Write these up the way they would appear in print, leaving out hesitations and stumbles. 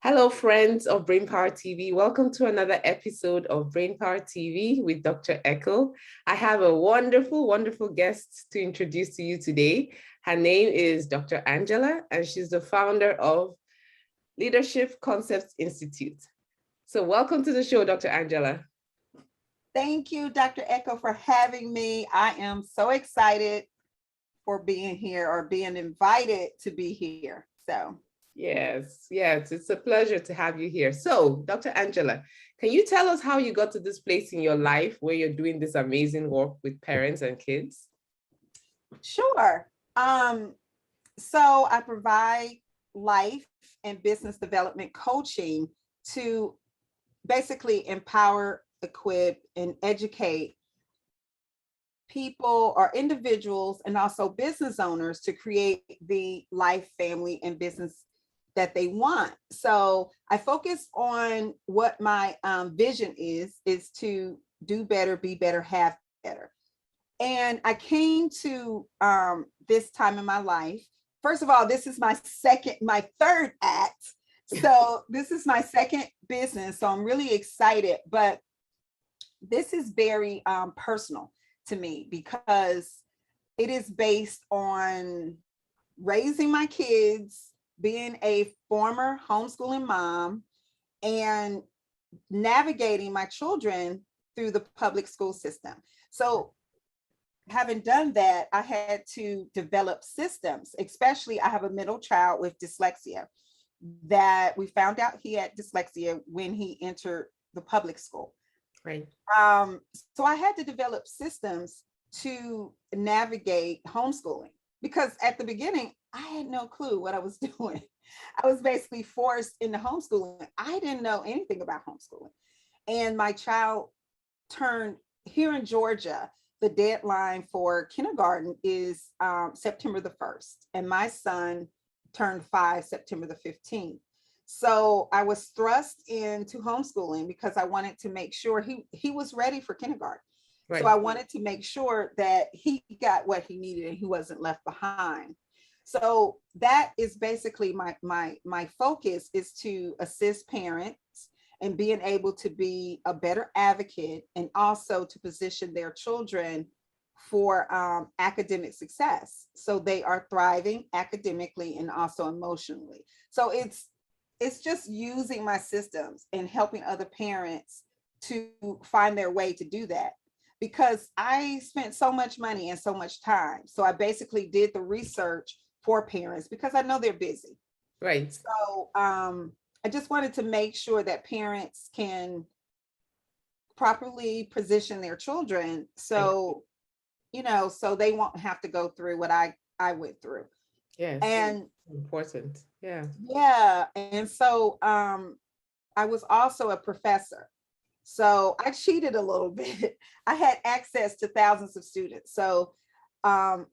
Hello, friends of Brain Power TV. Welcome to another episode of Brain Power TV with Dr. Echo. I have a wonderful, wonderful guest to introduce to you today. Her name is Dr. Angela, and she's the founder of Leadership Concepts Institute. So welcome to the show, Dr. Angela. Thank you, Dr. Echo, for having me. I am so excited for being here or being invited to be here. Yes, it's a pleasure to have you here. So, Dr. Angela, can you tell us how you got to this place in your life where you're doing this amazing work with parents and kids? Sure. So I provide life and business development coaching to basically empower, equip, and educate people or individuals and also business owners to create the life, family, and business that they want. So I focus on what my vision is to do better, be better, have better. And I came to this time in my life. First of all, this is my third act. So this is my second business. So I'm really excited, but this is very personal to me because it is based on raising my kids, being a former homeschooling mom, and navigating my children through the public school system. So having done that, I had to develop systems, especially I have a middle child with dyslexia that we found out he had dyslexia when he entered the public school. Right. So I had to develop systems to navigate homeschooling because at the beginning, I had no clue what I was doing. I was basically forced into homeschooling. I didn't know anything about homeschooling. And my child turned here in Georgia, the deadline for kindergarten is September the 1st. And my son turned 5 September the 15th. So I was thrust into homeschooling because I wanted to make sure he was ready for kindergarten. Right. So I wanted to make sure that he got what he needed and he wasn't left behind. So that is basically my focus is to assist parents and being able to be a better advocate and also to position their children for academic success. So they are thriving academically and also emotionally. So it's just using my systems and helping other parents to find their way to do that. Because I spent so much money and so much time. So I basically did the research for parents because I know they're busy. Right. So I just wanted to make sure that parents can properly position their children. So, so they won't have to go through what I went through. Yes. And important. Yeah. Yeah. And so I was also a professor. So I cheated a little bit. I had access to thousands of students. So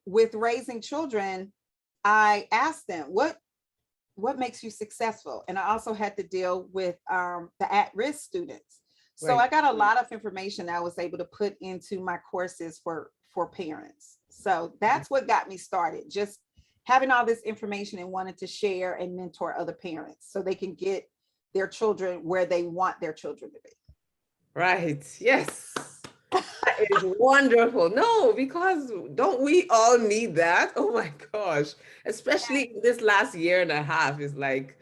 with raising children, I asked them, what makes you successful? And I also had to deal with the at-risk students. So Right. I got a lot of information I was able to put into my courses for parents. So that's what got me started, just having all this information and wanted to share and mentor other parents so they can get their children where they want their children to be. Right. Yes. That is wonderful. No, because don't we all need that? Oh my gosh. Especially this last year and a half is like,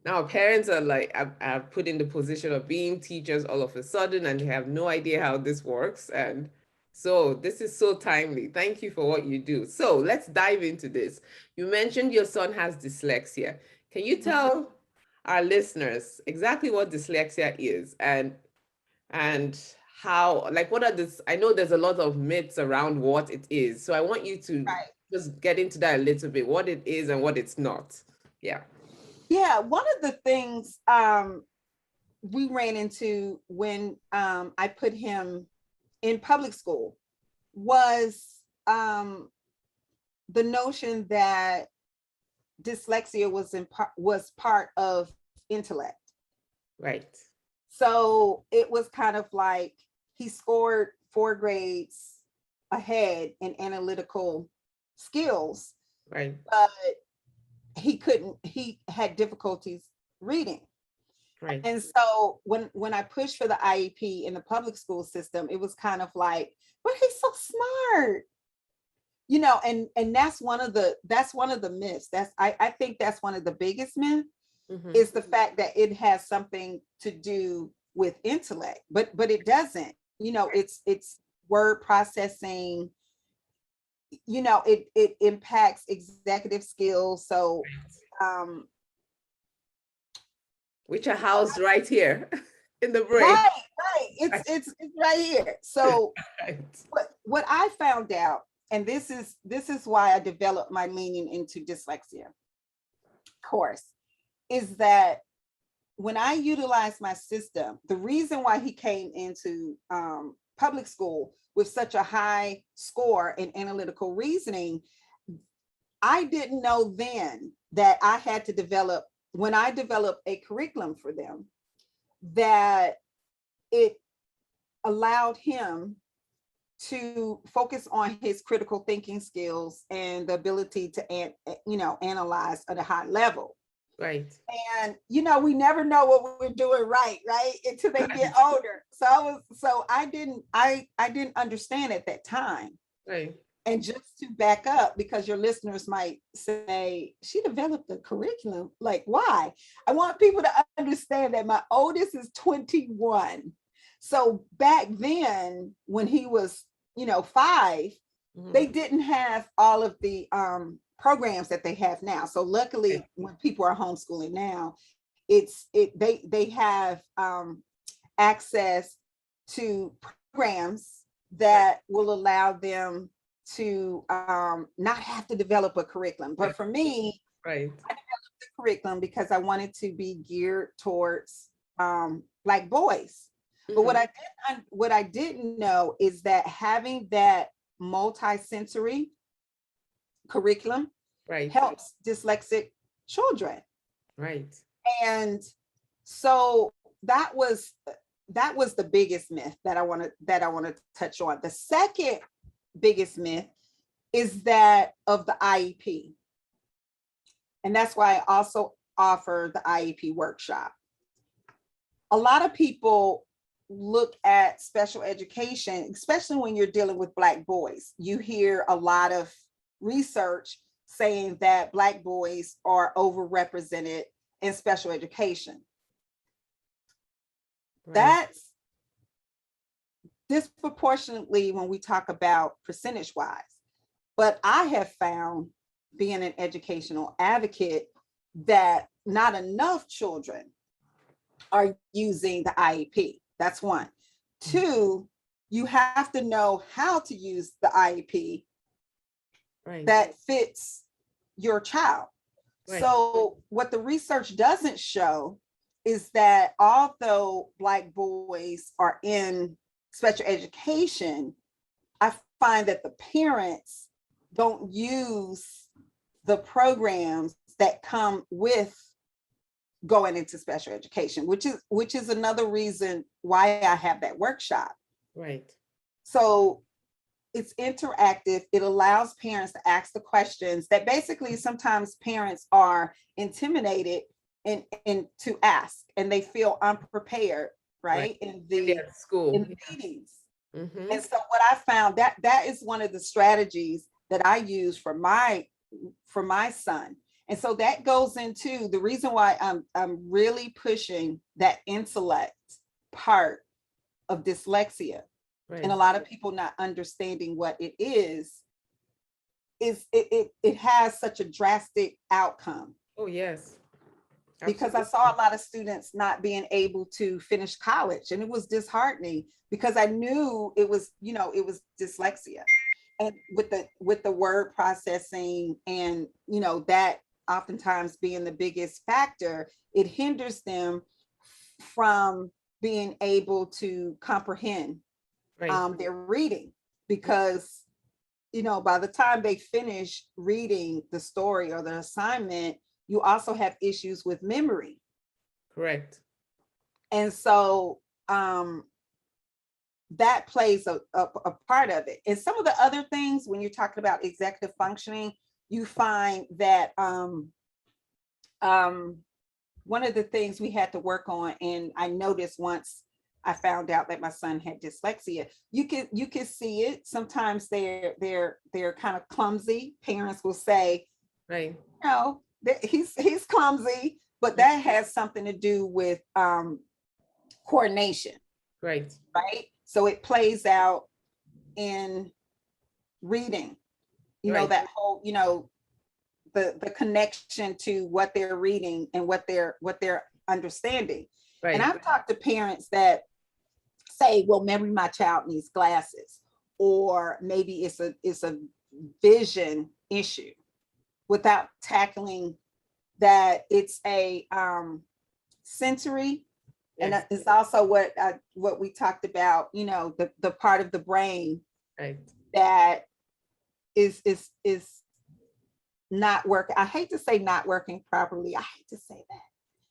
now parents are like, are put in the position of being teachers all of a sudden and they have no idea how this works. And so this is so timely. Thank you for what you do. So let's dive into this. You mentioned your son has dyslexia. Can you tell our listeners exactly what dyslexia is and how, like, what are this? I know there's a lot of myths around what it is. So I want you to just get into that a little bit, what it is and what it's not. Yeah. Yeah. One of the things we ran into when I put him in public school was the notion that dyslexia was part of intellect. Right. So it was kind of like he scored 4 grades ahead in analytical skills, Right. but he had difficulties reading. Right. And so when I pushed for the IEP in the public school system, it was kind of like, but he's so smart, and that's one of the myths. I think that's one of the biggest myths, Mm-hmm. is the fact that it has something to do with intellect, but it doesn't. It's word processing. It impacts executive skills. So um Which are housed right here in the brain. right, it's right here. So Right. what I found out, and this is why I developed my leaning into dyslexia course, is that when I utilized my system, the reason why he came into public school with such a high score in analytical reasoning, I didn't know then that I had to develop, when I developed a curriculum for them, that it allowed him to focus on his critical thinking skills and the ability to analyze at a high level. Right. And we never know what we're doing right until they get Right. older. So I didn't understand at that time. Right. And just to back up, because your listeners might say, she developed a curriculum, like why? I want people to understand that my oldest is 21. So back then, when he was 5, Mm-hmm. they didn't have all of the programs that they have now. So Right. luckily, when people are homeschooling now, they have access to programs Right. that will allow them to not have to develop a curriculum. But Right. for me, Right. the curriculum, because I wanted to be geared towards Black boys. But Mm-hmm. what I didn't know is that having that multi-sensory curriculum Right. helps dyslexic children. Right. And so that was the biggest myth that I want to touch on. The second biggest myth is that of the IEP. And that's why I also offer the IEP workshop. A lot of people look at special education, especially when you're dealing with Black boys. You hear a lot of research saying that Black boys are overrepresented in special education. Right. That's disproportionately when we talk about percentage wise. But I have found, being an educational advocate, that not enough children are using the IEP. That's one. Two, you have to know how to use the IEP Right. that fits your child. Right. So, what the research doesn't show is that although Black boys are in special education, I find that the parents don't use the programs that come with going into special education, which is another reason why I have that workshop. Right. So it's interactive. It allows parents to ask the questions that basically sometimes parents are intimidated and to ask, and they feel unprepared, Right. right? In When they're the at school. in the meetings. Mm-hmm. And so what I found, that is one of the strategies that I use for my son. And so that goes into the reason why I'm really pushing that intellect part of dyslexia, and Right. a lot of people not understanding what it is it has such a drastic outcome, Oh, yes. because I Absolutely. saw a lot of students not being able to finish college, and it was disheartening because I knew it was dyslexia. And with the word processing, and that oftentimes being the biggest factor, it hinders them from being able to comprehend Right. their reading, because by the time they finish reading the story or the assignment, you also have issues with memory. Correct. And so that plays a part of it. And some of the other things, when you're talking about executive functioning, you find that um, one of the things we had to work on, and I noticed once I found out that my son had dyslexia, you can see it. Sometimes they're kind of clumsy. Parents will say, Right. no, he's clumsy, but that has something to do with coordination, Right. right? So it plays out in reading, Right. that whole, the connection to what they're reading and what they're understanding. And Right. I've talked to parents that say, well, maybe my child needs glasses, or maybe it's a vision issue, without tackling that it's a sensory. And Yes. it's also what we talked about, the part of the brain Right. that is not working. I hate to say not working properly. I hate to say that.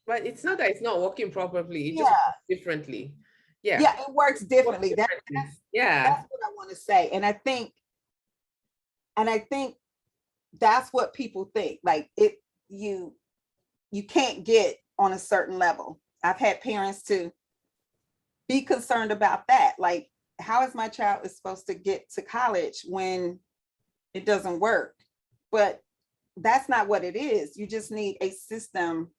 But it's not that it's not working properly. It just Yeah, works differently. Yeah. yeah, it works Works differently. differently. That's Yeah. that's what I want to say. And I think that's what people think. Like you can't get on a certain level. I've had parents to be concerned about that. Like, how is my child is supposed to get to college when it doesn't work? But that's not what it is. You just need a system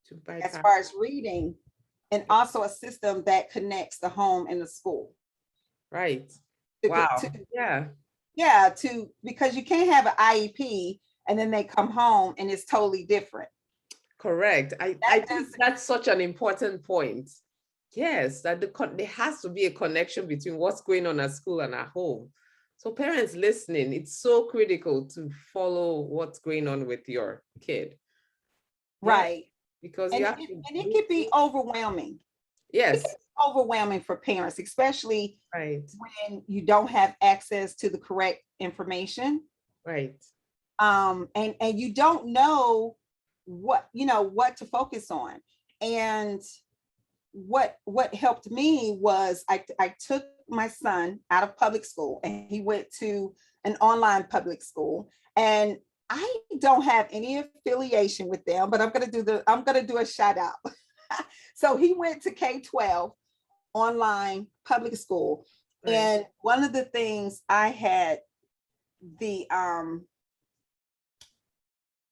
To as bypass. far as reading, and also a system that connects the home and the school. Right. To Wow. Yeah. yeah, to because you can't have an IEP and then they come home and it's totally different. Correct. I That think doesn't. that's such an important point. Yes, that there has to be a connection between what's going on at school and at home. So parents listening, it's so critical to follow what's going on with your kid. Yeah, Right. because you And have it, to and it do can be things. overwhelming. It can Yes, be overwhelming for parents, especially right, when you don't have access to the correct information. right, And you don't know what to focus on. And what helped me was I took my son out of public school and he went to an online public school. And I don't have any affiliation with them, but I'm gonna do a shout out. So he went to K-12 online public school. right, And one of the things the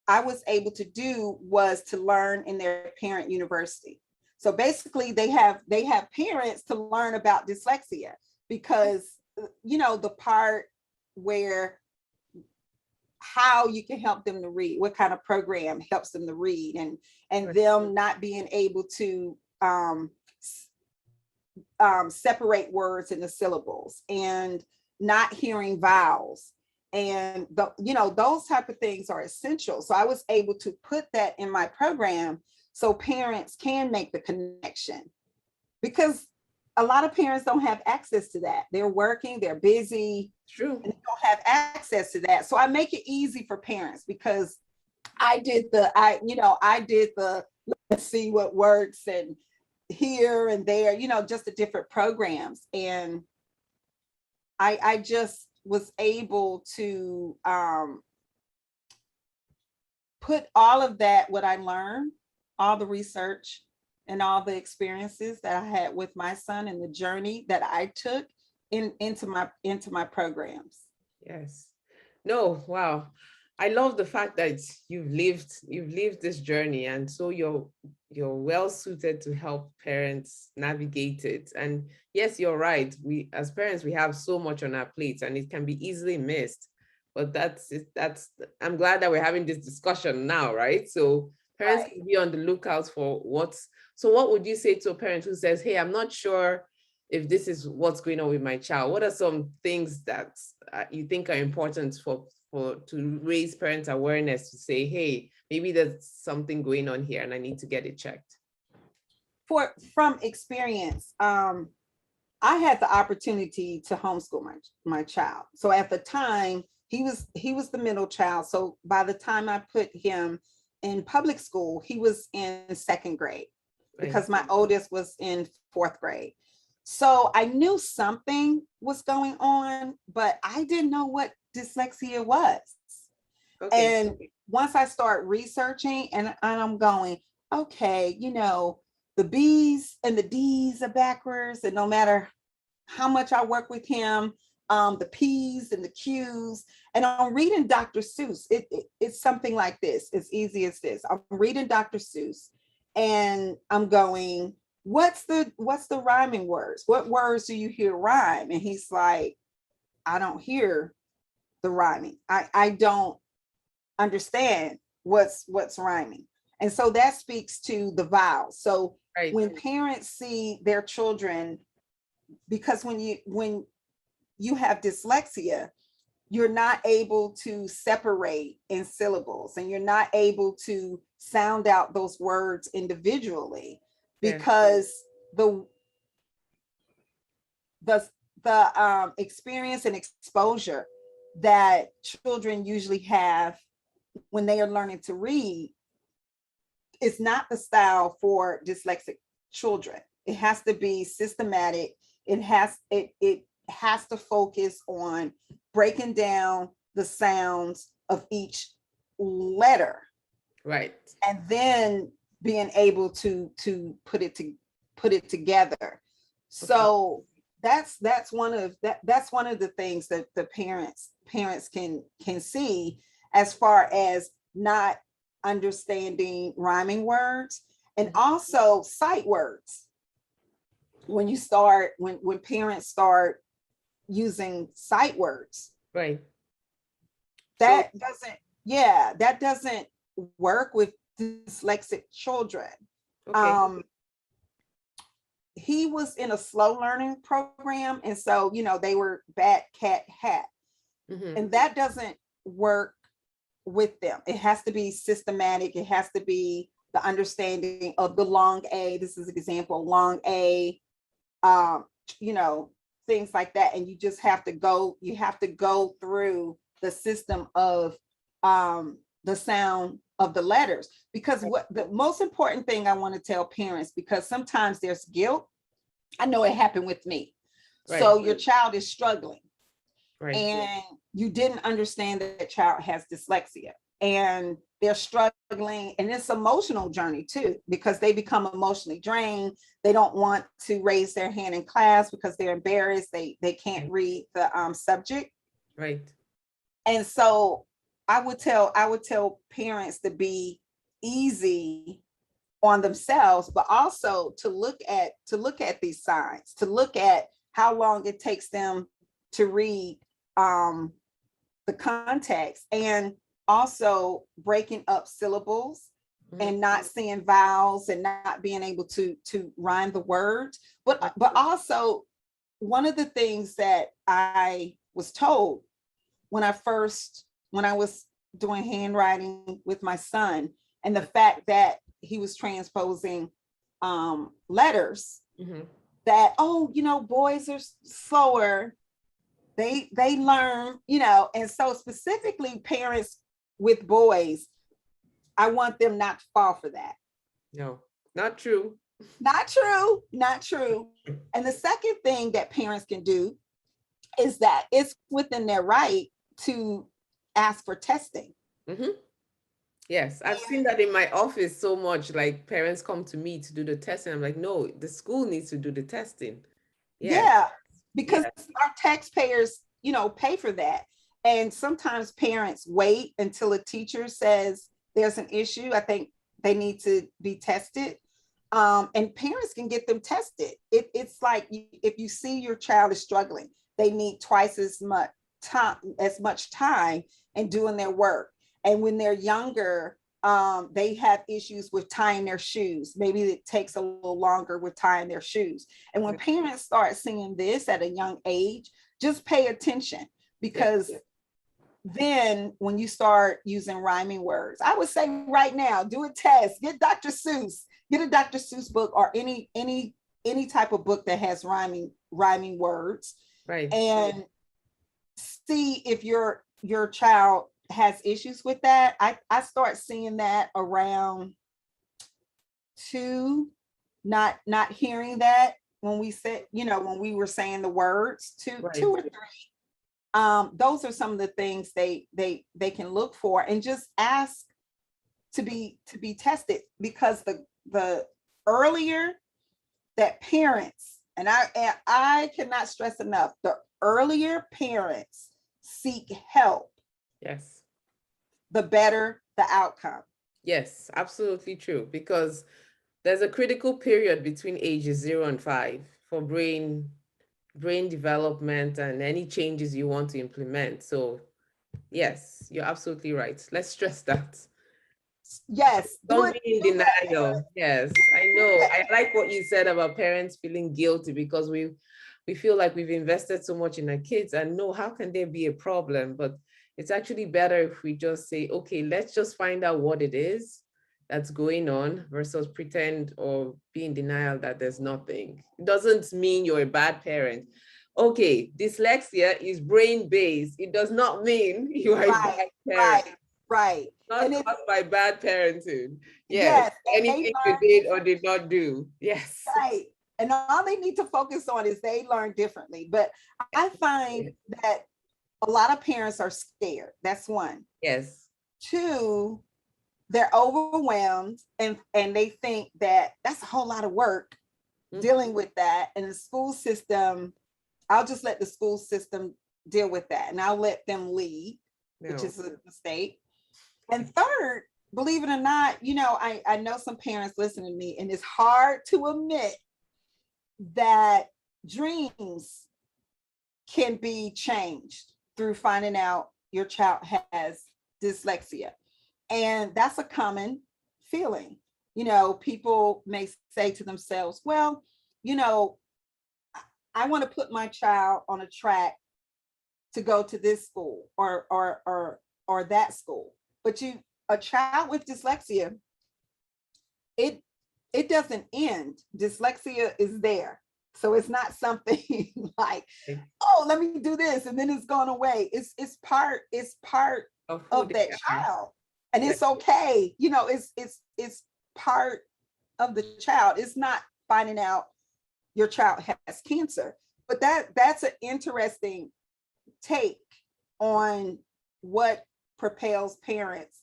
I was able to do was to learn in their parent university. So basically they have parents to learn about dyslexia, because the part where how you can help them to read, what kind of program helps them to read, and right, them not being able to separate words in the syllables, and not hearing vowels, and those type of things are essential. So I was able to put that in my program so parents can make the connection, because a lot of parents don't have access to that. They're working, they're busy, true. and they don't have access to that. So I make it easy for parents, because I did the let's see what works, and here and there, just the different programs. And I just was able to put all of that, what I learned, all the research and all the experiences that I had with my son and the journey that I took into my programs. Yes. No, wow. I love the fact that you've lived this journey, and so you're well suited to help parents navigate it. And yes, you're right. We as parents, we have so much on our plates and it can be easily missed. But that's it, that's I'm glad that we're having this discussion now, right? So parents Right. can be on the lookout for what would you say to a parent who says, "Hey, I'm not sure if this is what's going on with my child." What are some things that you think are important for to raise parents' awareness to say, hey, maybe there's something going on here and I need to get it checked? From experience, I had the opportunity to homeschool my child. So at the time, he was the middle child. So by the time I put him in public school, he was in second grade, Right, because my oldest was in fourth grade. So I knew something was going on, but I didn't know what dyslexia was. okay, And once I start researching, and I'm going, okay, the B's and the D's are backwards, and no matter how much I work with him, the P's and the Q's, and I'm reading Dr. Seuss. It's something like this, as easy as this. I'm reading Dr. Seuss, and I'm going, what's the rhyming words? What words do you hear rhyme? And he's like, I don't hear the rhyming. I don't understand what's rhyming. And so that speaks to the vowels. So Right. when parents see their children, because when you have dyslexia, you're not able to separate in syllables, and you're not able to sound out those words individually, Yes. because the the the experience and exposure that children usually have when they are learning to read is not the style for dyslexic children. It has to be systematic. It has to focus on breaking down the sounds of each letter, Right. and then being able to put it together. Okay. So that's one of the things that the parents can see, as far as not understanding rhyming words, and Mhm. also sight words. When parents start using sight words, Right. So, that doesn't work with dyslexic children. okay. um he was in a slow learning program, and so they were bat cat hat, Hmm. and that doesn't work with them. It has to be systematic. It has to be the understanding of the long A. This is an example, long A, um, you know, things like that. And you have to go through the system of the sound of the letters. Because what the most important thing I want to tell parents, because sometimes there's guilt. I know it happened with me. Right. So your child is struggling, Right. and you didn't understand that child has dyslexia, and they're struggling, and it's emotional journey too, because they become emotionally drained. They don't want to raise their hand in class because they're embarrassed. They can't read the subject. Right. And so I would tell parents to be easy on themselves, but also to look at these signs, to look at how long it takes them to read um, the context, and also breaking up syllables, Hmm. and not seeing vowels, and not being able to rhyme the words. but Right. but also, one of the things that I was told when I was doing handwriting with my son, and the fact that he was transposing letters, Hmm. that, oh, boys are slower, they learn, and so specifically parents with boys, I want them not to fall for that. No, not true. Not true, not true. And the second thing that parents can do is that it's within their right to ask for testing. Hmm. Yes, I've seen that in my office so much. Like parents come to me to do the testing. I'm like, no, the school needs to do the testing. Yes. Yeah, because Yes. our taxpayers, pay for that. And sometimes parents wait until a teacher says there's an issue. I think they need to be tested. And parents can get them tested. It's like, if you see your child is struggling, they need twice as much time in doing their work. And when they're younger, they have issues with tying their shoes. Maybe it takes a little longer with tying their shoes. And when Right. parents start seeing this at a young age, just pay attention, Yes. because then when you start using rhyming words, I would say right now, do a test, get a Dr. Seuss book, or any type of book that has rhyming words, Right. and see if your child has issues with that. I start seeing that around two, not hearing that when we said, when we were saying the words, two Right. or three. Those are some of the things they can look for, and just ask to be tested, because the earlier that parents, and I cannot stress enough, the earlier parents seek help, Yes. the better the outcome. Yes, absolutely true. Because there's a critical period between ages 0 and 5 for brain development and any changes you want to implement. So yes, you're absolutely right. Let's stress that. Yes, Don't be in do that. denial. Yes, I Do know. that. I like what you said about parents feeling guilty because we feel like we've invested so much in our kids, and no, how can there be a problem? But it's actually better if we just say, okay, let's just find out what it is that's going on versus pretend or be in denial that there's nothing. It doesn't mean you're a bad parent. Okay, dyslexia is brain-based. It does not mean you are a Right, bad parent. right, right. Not And it's, caused by bad parenting. Yes. yes, they Anything you learn did or different, did not do. Yes. right. And all they need to focus on is they learn differently. But I find that a lot of parents are scared. That's one. Yes. Two, they're overwhelmed, and they think that that's a whole lot of work dealing with that. And the school system, I'll just let the school system deal with that, and I'll let them lead, which No. is a mistake. And third, believe it or not, I know some parents listening to me, and it's hard to admit that dreams can be changed through finding out your child has dyslexia. And that's a common feeling. People may say to themselves, well, you know, I want to put my child on a track to go to this school or that school. But a child with dyslexia, it it doesn't end. Dyslexia is there. So it's not something like, oh, let me do this and then it's gone away. It's part Of who of they that are. child. And Yeah. it's okay. It's part of the child. It's not finding out your child has cancer. But that's an interesting take on what propels parents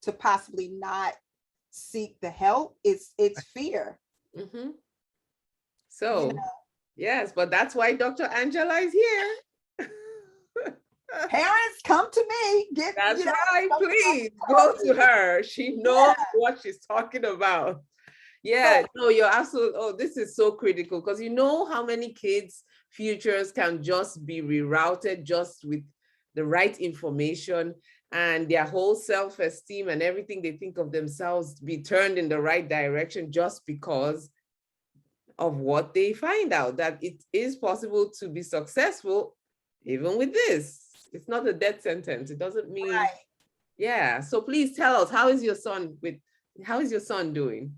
to possibly not seek the help. It's fear. Mm-hmm. You So, know, yes, but that's why Dr. Angela is here. parents, come to me. That's right. come Please to go to me. her. She knows what she's talking about. Yeah, So, no, you're absolutely. Oh, this is so critical because you know how many kids' futures can just be rerouted just with the right information, and their whole self-esteem and everything they think of themselves be turned in the right direction just because of what they find out, that it is possible to be successful even with this. It's not a death sentence. It doesn't mean, right. yeah. So please tell us, how is your son doing?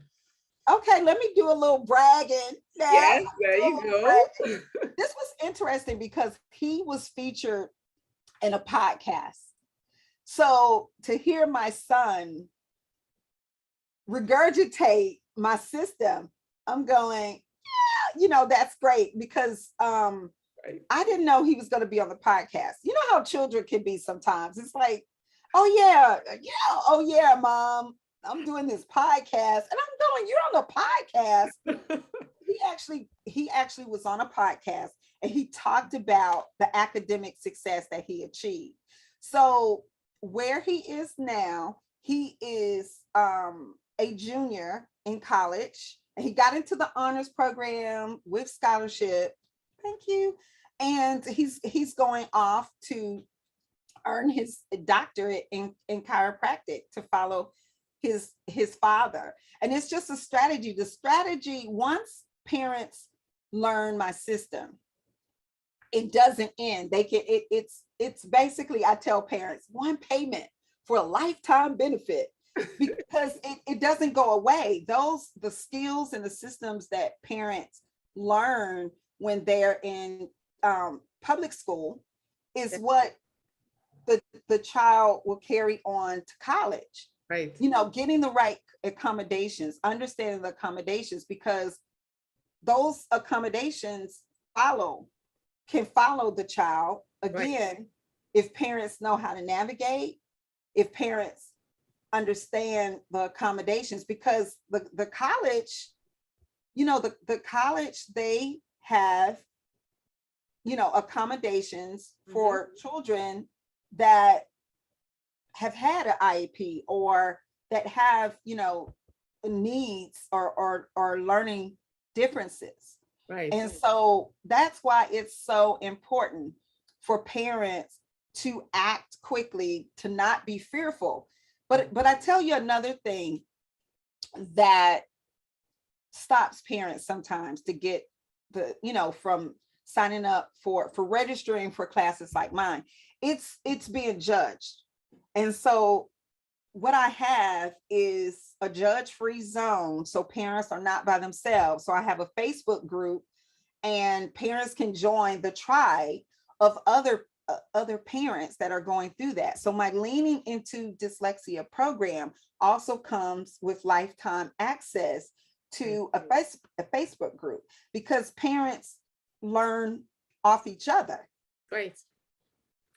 Okay, let me do a little bragging now. Yes, there you go. This was interesting because he was featured in a podcast. So to hear my son regurgitate my system, I'm going, that's great, because Right. I didn't know he was going to be on the podcast. You know how children can be sometimes. It's like, oh yeah, oh yeah, mom, I'm doing this podcast. And I'm going, you're on the podcast. He actually was on a podcast, and he talked about the academic success that he achieved. So where he is now, he is a junior in college, and he got into the honors program with scholarship. Thank you. And he's going off to earn his doctorate in chiropractic to follow his father. And it's just a strategy. The strategy, once parents learn my system, it doesn't end. It's basically, I tell parents, one payment for a lifetime benefit, because it doesn't go away. The skills and the systems that parents learn when they're in public school is what the child will carry on to college. Right. Getting the right accommodations, understanding the accommodations, because those accommodations can follow the child. Again, if parents know how to navigate, if parents understand the accommodations, because the college, the college, they have, accommodations Mm-hmm. for children that have had an IEP, or that have, needs, or learning differences. Right. And so that's why it's so important for parents to act quickly, to not be fearful. But I tell you another thing that stops parents sometimes to get from signing up for registering for classes like mine. It's being judged. And so what I have is a judge-free zone, so parents are not by themselves. So I have a Facebook group, and parents can join the tribe of other parents that are going through that. So my Leaning into Dyslexia program also comes with lifetime access to a Facebook group, because parents learn off each other. Right.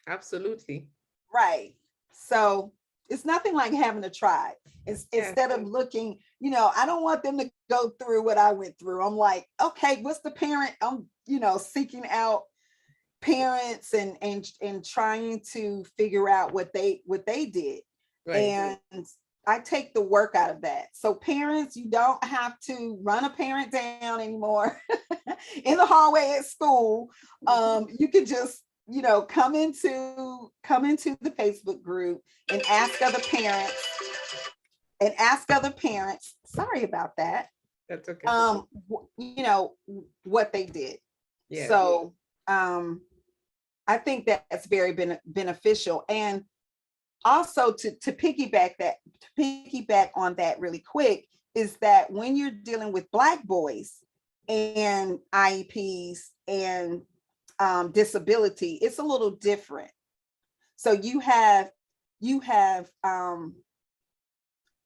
Absolutely. Right. So it's nothing like having a tribe. Yeah. Instead of looking, I don't want them to go through what I went through. I'm like, okay, what's the parent? I'm, seeking out parents, and trying to figure out what they did. Right. And I take the work out of that. So parents, you don't have to run a parent down anymore in the hallway at school. You could just, come into the Facebook group and ask other parents. Sorry about that. That's okay. What they did. Yes. So I think that's very beneficial. And also to piggyback on that really quick, is that when you're dealing with Black boys and IEPs and disability, it's a little different. So you have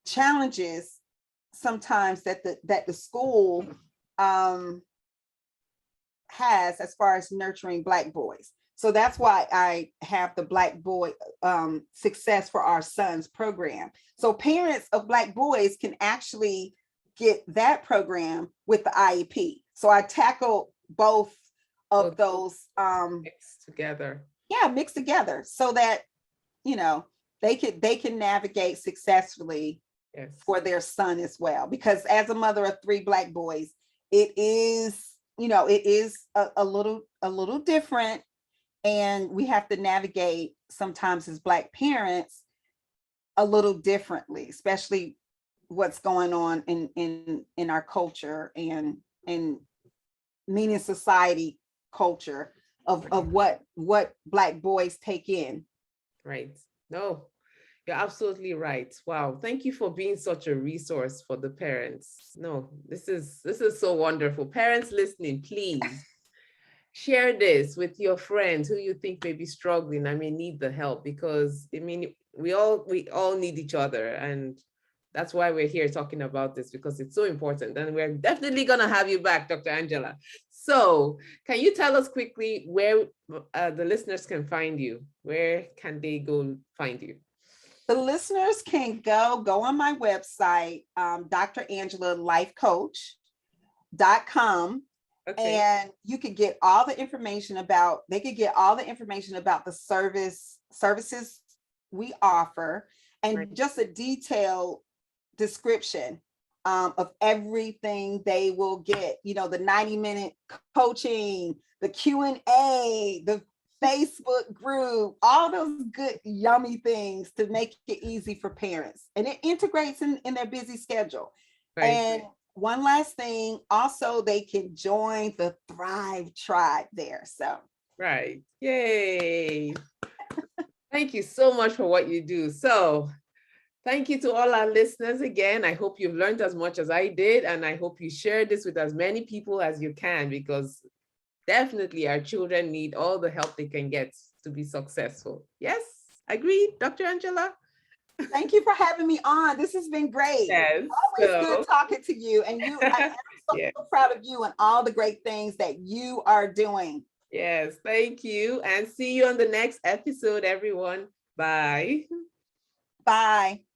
challenges sometimes that the school has, as far as nurturing Black boys. So that's why I have the Black Boy Success for Our Sons program. So parents of Black boys can actually get that program with the IEP. So I tackle both of those mixed together. mixed together, so that they can navigate successfully Yes. for their son as well. Because as a mother of 3 Black boys, it is a little different, and we have to navigate sometimes as Black parents a little differently, especially what's going on in our culture, and meaning society culture of what Black boys take in. Right. No, you're absolutely right. Wow. Thank you for being such a resource for the parents. No, this is so wonderful. Parents listening, please share this with your friends who you think may be struggling and may need the help, because I mean, we all need each other, and that's why we're here talking about this, because it's so important. And we're definitely going to have you back, Dr. Angela. So can you tell us quickly where the listeners can find you? Where can they go find you? The listeners can go on my website, drangela.lifecoach.com. Okay. And you could get all the information about, the services we offer, and Right. just a detailed description of everything they will get. The 90-minute coaching, the Q&A, the Facebook group, all those good, yummy things to make it easy for parents. And it integrates in their busy schedule. Right. And one last thing, also, they can join the Thrive Tribe there. So, Right. Yay. Thank you so much for what you do. So thank you to all our listeners again. I hope you've learned as much as I did, and I hope you share this with as many people as you can, because definitely our children need all the help they can get to be successful. Yes, agreed, Dr. Angela? thank you for having me on. This has been great. Yes. Always good talking to you. And I am so Yeah. proud of you and all the great things that you are doing. Yes, thank you. And see you on the next episode, everyone. Bye. Bye.